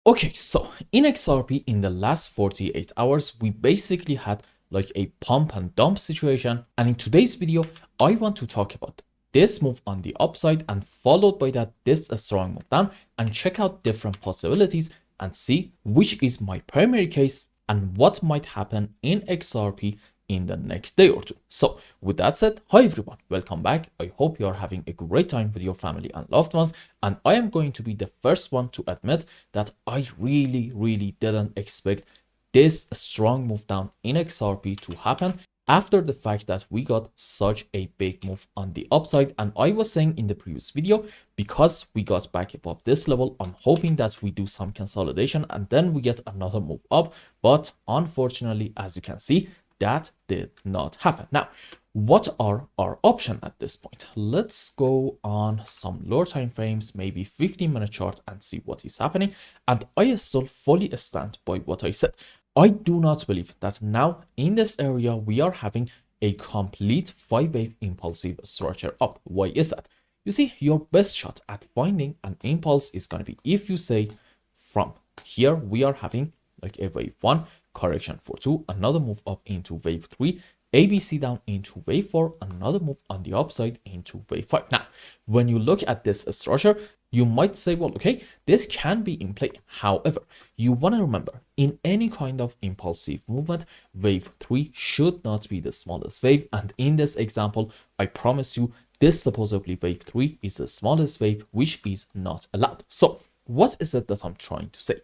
Okay, so in XRP in the last 48 hours, we basically had like a pump and dump situation. And in today's video, I want to talk about this move on the upside and followed by that, this a strong move down, and check out different possibilities and see which is my primary case and what might happen in XRP in the next day or two. So with that said, hi everyone, welcome back. I hope you are having a great time with your family and loved ones, and I am going to be the first one to admit that I really didn't expect this strong move down in XRP to happen after the fact that we got such a big move on the upside. And I was saying in the previous video, because we got back above this level, I'm hoping that we do some consolidation and then we get another move up. But unfortunately, as you can see, that did not happen. Now, what are our options at this point? Let's go on some lower time frames, maybe 15-minute chart, and see what is happening. And I still fully stand by what I said. I do not believe that now in this area we are having a complete 5-wave impulsive structure up. Why is that? You see, your best shot at finding an impulse is going to be if you say from here we are having like a wave 1, correction for 2, another move up into wave 3, ABC down into wave 4, another move on the upside into wave 5. Now, when you look at this structure, you might say, well, okay, this can be in play. However, you want to remember, in any kind of impulsive movement, wave 3 should not be the smallest wave. And in this example, I promise you, this supposedly wave 3 is the smallest wave, which is not allowed. So what is it that I'm trying to say?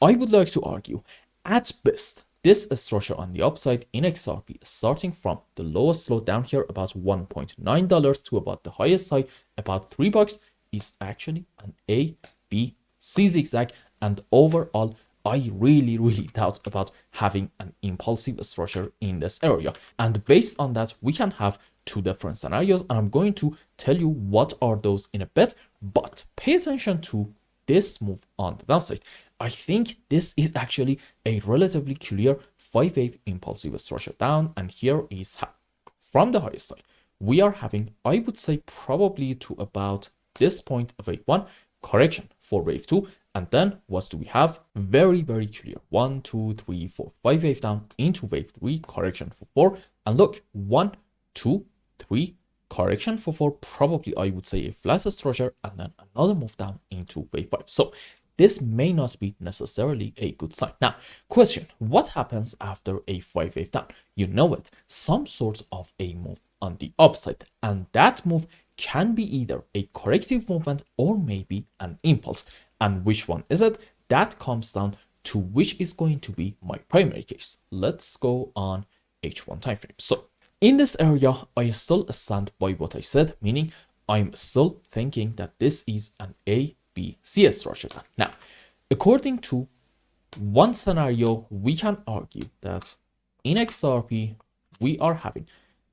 I would like to argue, at best, this structure on the upside in XRP, starting from the lowest low down here about $1.9 to about the highest high about $3, is actually an A, B, C zigzag. And overall, I really doubt about having an impulsive structure in this area. And based on that, we can have two different scenarios, and I'm going to tell you what are those in a bit. But pay attention to this move on the downside. I think this is actually a relatively clear 5-wave impulsive structure down, and here is how. From the highest side, we are having, I would say, probably to about this point of wave 1, correction for wave 2, and then what do we have? Very clear 1, 2, 3, 4, 5 wave down into wave 3, correction for 4, and look, 1, 2, 3, correction for 4, probably I would say a flat structure, and then another move down into wave 5. So this may not be necessarily a good sign. Now, question, what happens after a 5-wave down? You know it, some sort of a move on the upside, and that move can be either a corrective movement or maybe an impulse. And which one is it? That comes down to which is going to be my primary case. Let's go on H1 time frame. So in this area, I still stand by what I said, meaning I'm still thinking that this is an A, B, C structure. Now, according to one scenario, we can argue that in XRP, we are having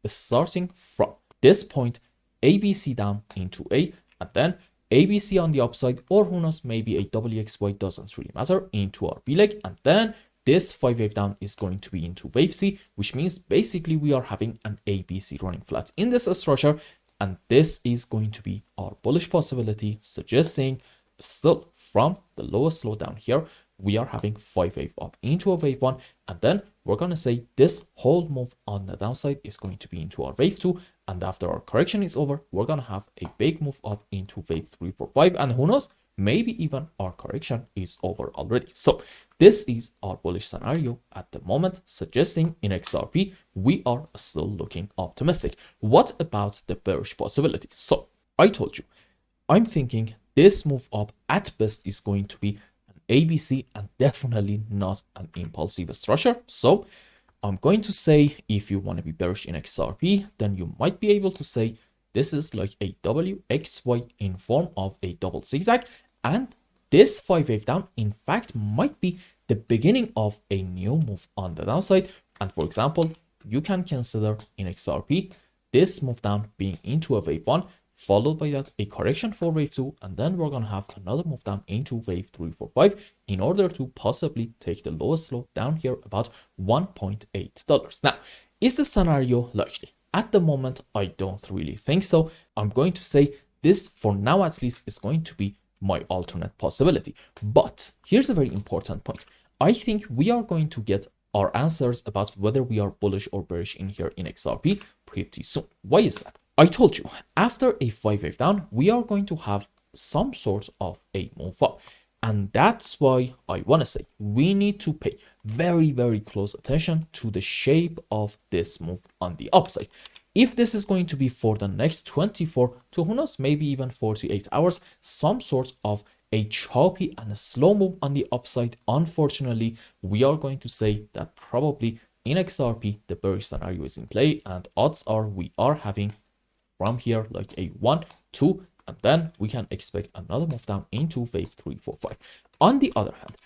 starting from this point, ABC down into A, and then ABC on the upside, or who knows, maybe a WXY, doesn't really matter, into our B leg, and then this 5-wave down is going to be into wave C, which means basically we are having an ABC running flat in this structure, and this is going to be our bullish possibility, suggesting still from the lowest low down here, we are having 5-wave up into a wave 1, and then we're going to say this whole move on the downside is going to be into our wave 2, and after our correction is over, we're going to have a big move up into wave 3, 4, 5, and who knows, maybe even our correction is over already. So this is our bullish scenario at the moment, suggesting in XRP, we are still looking optimistic. What about the bearish possibility? So I told you, I'm thinking this move up at best is going to be an ABC and definitely not an impulsive structure. So I'm going to say, if you want to be bearish in XRP, then you might be able to say this is like a WXY in form of a double zigzag, and this 5-wave down in fact might be the beginning of a new move on the downside. And for example, you can consider in XRP this move down being into a wave 1, followed by that a correction for wave 2, and then we're going to have another move down into wave 3, 4, 5 in order to possibly take the lowest low down here about $1.8. Now, is the scenario likely? At the moment, I don't really think so. I'm going to say this for now at least is going to be my alternate possibility. But here's a very important point. I think we are going to get our answers about whether we are bullish or bearish in here in XRP pretty soon. Why is that? I told you, after a 5-wave down, we are going to have some sort of a move up. And that's why I want to say we need to pay very, very close attention to the shape of this move on the upside. If this is going to be for the next 24 to who knows, maybe even 48 hours, some sort of a choppy and a slow move on the upside, unfortunately, we are going to say that probably in XRP, the bearish scenario is in play, and odds are we are having from here like a 1, 2, and then we can expect another move down into wave 3, 4, 5. On the other hand,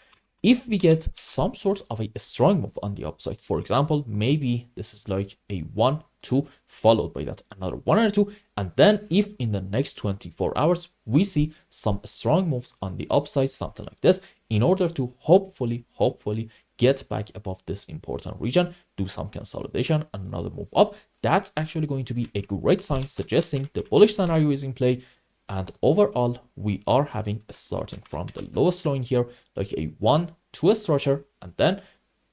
if we get some sort of a strong move on the upside, for example, maybe this is like a 1, 2, followed by that another 1 or 2, and then if in the next 24 hours we see some strong moves on the upside, something like this, in order to hopefully get back above this important region, do some consolidation, another move up, that's actually going to be a great sign suggesting the bullish scenario is in play. And overall, we are having starting from the lowest low in here, like a 1, 2 structure, and then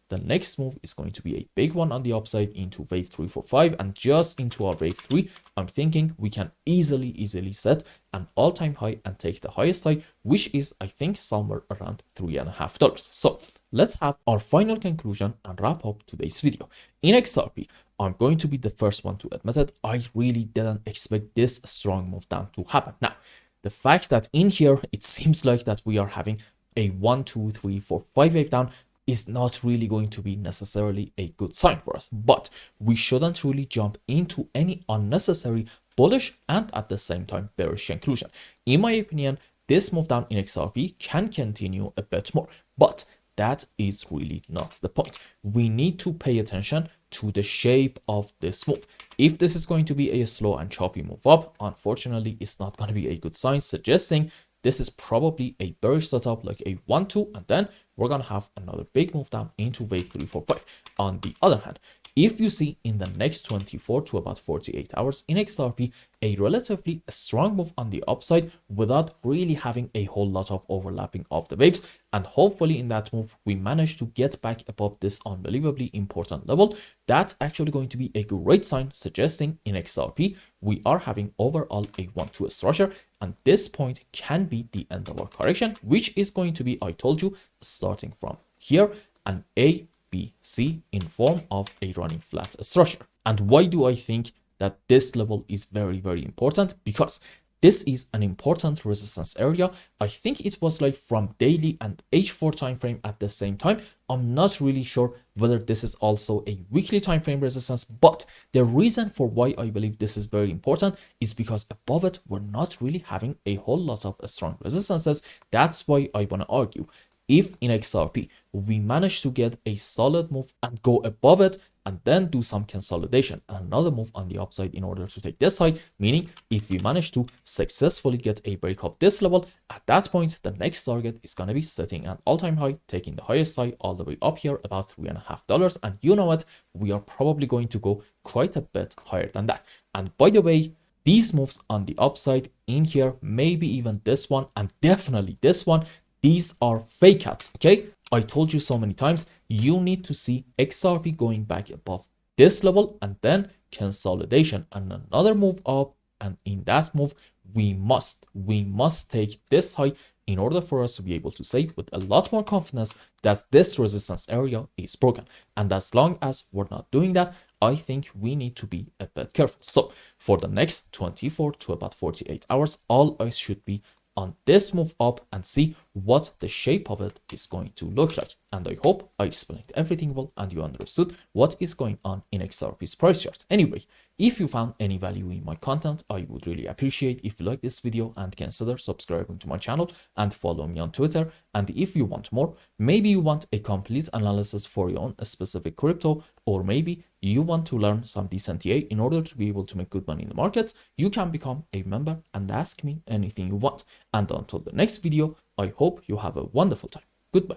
the next move is going to be a big one on the upside into wave 3, 4, 5, and just into our wave 3, I'm thinking we can easily set an all-time high and take the highest high, which is, I think, somewhere around $3.50. So let's have our final conclusion and wrap up today's video. In XRP, I'm going to be the first one to admit it. I really didn't expect this strong move down to happen. Now, the fact that in here, it seems like that we are having a 1, 2, 3, 4, 5 wave down is not really going to be necessarily a good sign for us. But we shouldn't really jump into any unnecessary bullish and at the same time bearish conclusion. In my opinion, this move down in XRP can continue a bit more, but that is really not the point. We need to pay attention to the shape of this move. If this is going to be a slow and choppy move up, unfortunately, it's not going to be a good sign, suggesting this is probably a bearish setup like a 1, 2, and then we're going to have another big move down into wave 3, 4, 5. On the other hand, if you see in the next 24 to about 48 hours in XRP, a relatively strong move on the upside without really having a whole lot of overlapping of the waves, and hopefully in that move, we manage to get back above this unbelievably important level, that's actually going to be a great sign suggesting in XRP, we are having overall a 1, 2 structure, and this point can be the end of our correction, which is going to be, I told you, starting from here, an A, B, C in form of a running flat structure. And why do I think that this level is very, very important? Because this is an important resistance area. I think it was like from daily and H4 time frame at the same time. I'm not really sure whether this is also a weekly time frame resistance, but the reason for why I believe this is very important is because above it, we're not really having a whole lot of strong resistances. That's why I want to argue, if in XRP we manage to get a solid move and go above it and then do some consolidation and another move on the upside in order to take this high, meaning if we manage to successfully get a break of this level, at that point the next target is going to be setting an all-time high, taking the highest high all the way up here about $3.50, and you know what, we are probably going to go quite a bit higher than that. And by the way, these moves on the upside in here, maybe even this one and definitely this one, these are fake outs, okay? I told you so many times, you need to see XRP going back above this level and then consolidation and another move up. And in that move, we must take this high in order for us to be able to say with a lot more confidence that this resistance area is broken. And as long as we're not doing that, I think we need to be a bit careful. So for the next 24 to about 48 hours, all eyes should be on this move up and see what the shape of it is going to look like. And I hope I explained everything well and you understood what is going on in XRP's price chart. Anyway, if you found any value in my content, I would really appreciate if you like this video and consider subscribing to my channel and follow me on Twitter. And if you want more, maybe you want a complete analysis for your own specific crypto, or maybe you want to learn some decent TA in order to be able to make good money in the markets, you can become a member and ask me anything you want. And until the next video, I hope you have a wonderful time. Goodbye.